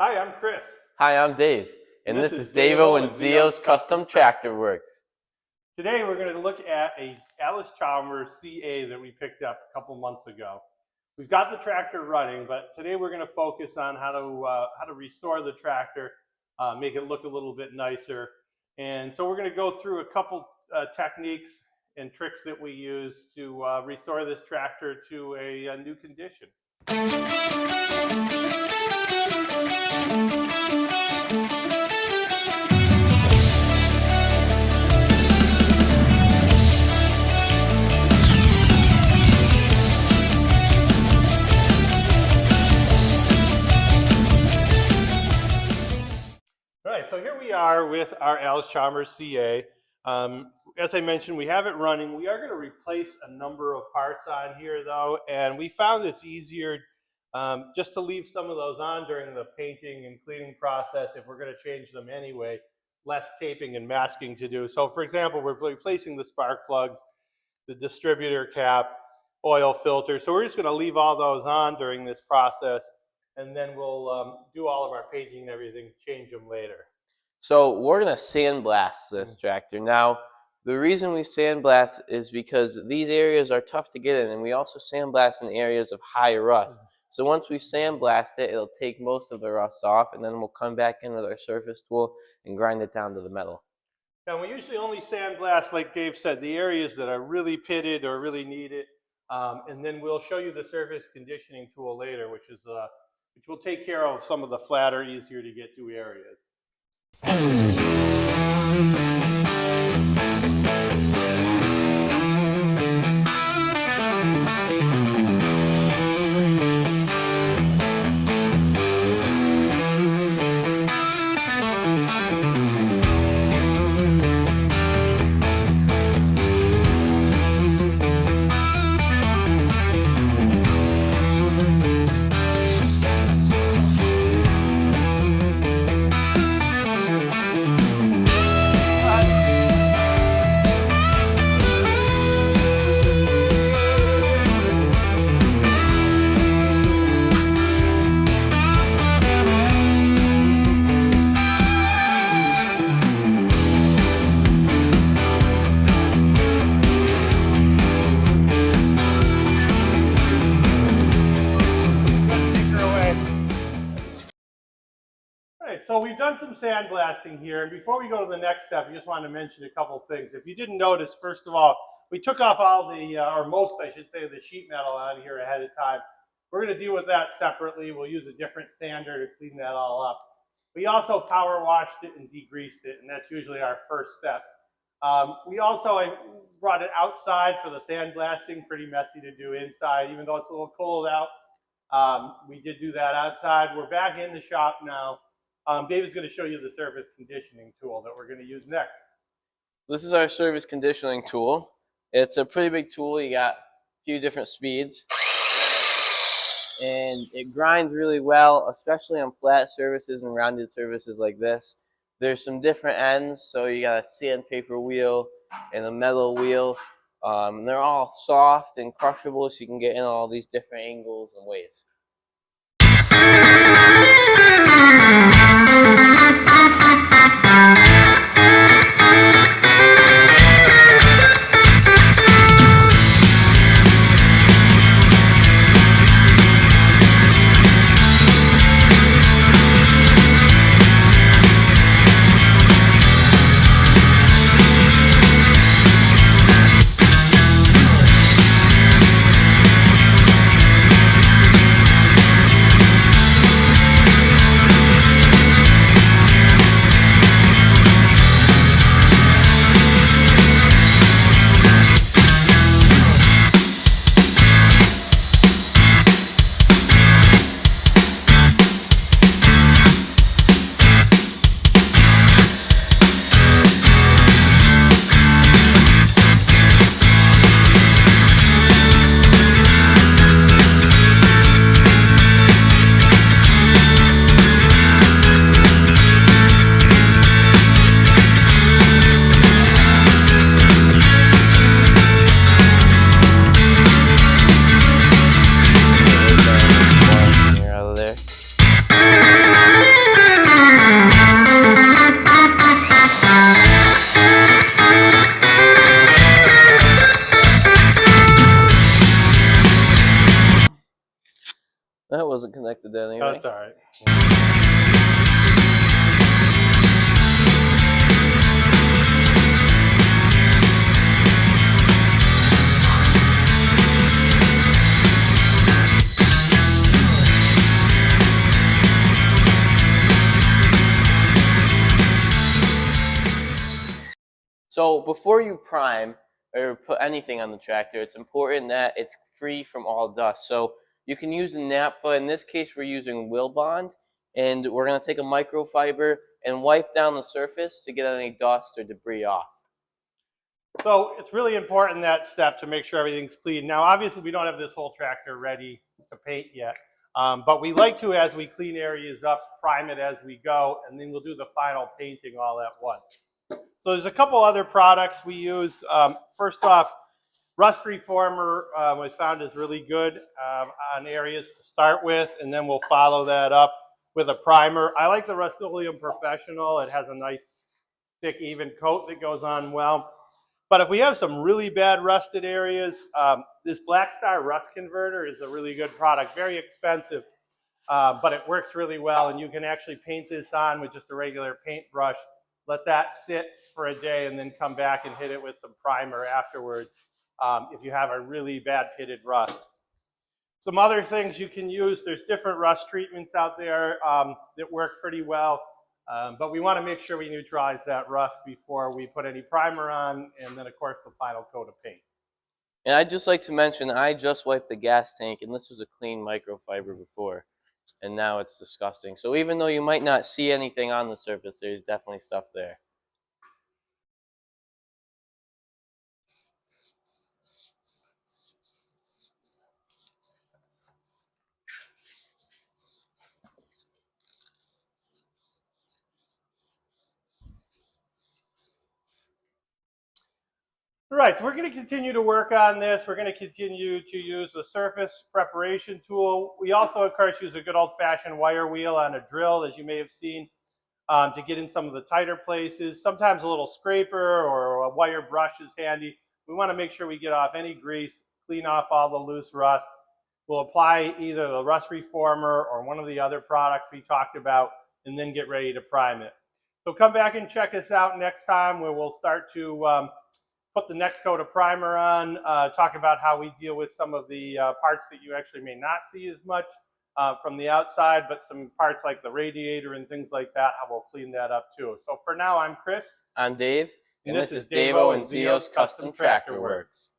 Hi, I'm Chris. Hi, I'm Dave, and this is Davo and Zio's Custom Tractor Works. Today we're going to look at a Allis Chalmers CA that we picked up a couple months ago. We've got the tractor running, but today we're going to focus on how to restore the tractor, make it look a little bit nicer. And so we're going to go through a couple techniques and tricks that we use to restore this tractor to a new condition. So here we are with our Allis Chalmers CA. As I mentioned, we have it running. We are going to replace a number of parts on here though, and we found it's easier just to leave some of those on during the painting and cleaning process if we're going to change them anyway. Less taping and masking to do. So for example, we're replacing the spark plugs, the distributor cap, oil filter. So we're just going to leave all those on during this process, and then we'll do all of our painting and everything, change them later. So we're going to sandblast this tractor. Now, the reason we sandblast is because these areas are tough to get in, and we also sandblast in areas of high rust. So once we sandblast it, it'll take most of the rust off, and then we'll come back in with our surface tool and grind it down to the metal. Now, we usually only sandblast, like Dave said, the areas that are really pitted or really need it, and then we'll show you the surface conditioning tool later, which will take care of some of the flatter, easier to get to areas. So we've done some sandblasting here, and before we go to the next step, I just want to mention a couple things. If you didn't notice, first of all, we took off all the, or most I should say, the sheet metal out of here ahead of time. We're going to deal with that separately. We'll use a different sander to clean that all up. We also power washed it and degreased it, and that's usually our first step. I brought it outside for the sandblasting, pretty messy to do inside, even though it's a little cold out. We did do that outside. We're back in the shop now. Dave is going to show you the surface conditioning tool that we're going to use next. This is our surface conditioning tool. It's a pretty big tool. You got a few different speeds, and it grinds really well, especially on flat surfaces and rounded surfaces like this. There's some different ends, so you got a sandpaper wheel and a metal wheel. They're all soft and crushable, so you can get in all these different angles and ways. That's all right. So before you prime or put anything on the tractor, it's important that it's free from all dust. So you can use a naphtha. In this case, we're using Will Bond, and we're going to take a microfiber and wipe down the surface to get any dust or debris off. So it's really important, that step, to make sure everything's clean. Now, obviously, we don't have this whole tractor ready to paint yet, but we like to, as we clean areas up, prime it as we go, and then we'll do the final painting all at once. So there's a couple other products we use. First off, rust reformer we found is really good on areas to start with, and then we'll follow that up with a primer. I like the Rust-Oleum Professional. It has a nice, thick, even coat that goes on well. But if we have some really bad rusted areas, this Black Star Rust Converter is a really good product. Very expensive, but it works really well, and you can actually paint this on with just a regular paintbrush. Let that sit for a day and then come back and hit it with some primer afterwards if you have a really bad pitted rust. Some other things you can use, there's different rust treatments out there that work pretty well, but we want to make sure we neutralize that rust before we put any primer on, and then of course the final coat of paint. And I'd just like to mention, I just wiped the gas tank, and this was a clean microfiber before, and now it's disgusting. So even though you might not see anything on the surface, there's definitely stuff there. All right, so we're going to continue to work on this. We're going to continue to use the surface preparation tool. We also, of course, use a good old-fashioned wire wheel on a drill, as you may have seen, to get in some of the tighter places. Sometimes a little scraper or a wire brush is handy. We want to make sure we get off any grease, clean off all the loose rust. We'll apply either the rust reformer or one of the other products we talked about, and then get ready to prime it. So come back and check us out next time, where we'll start to put the next coat of primer on, talk about how we deal with some of the parts that you actually may not see as much from the outside, but some parts like the radiator and things like that, how we'll clean that up too. So for now, I'm Chris. I'm Dave, And this is Davo and Zio's Custom Tractor Works.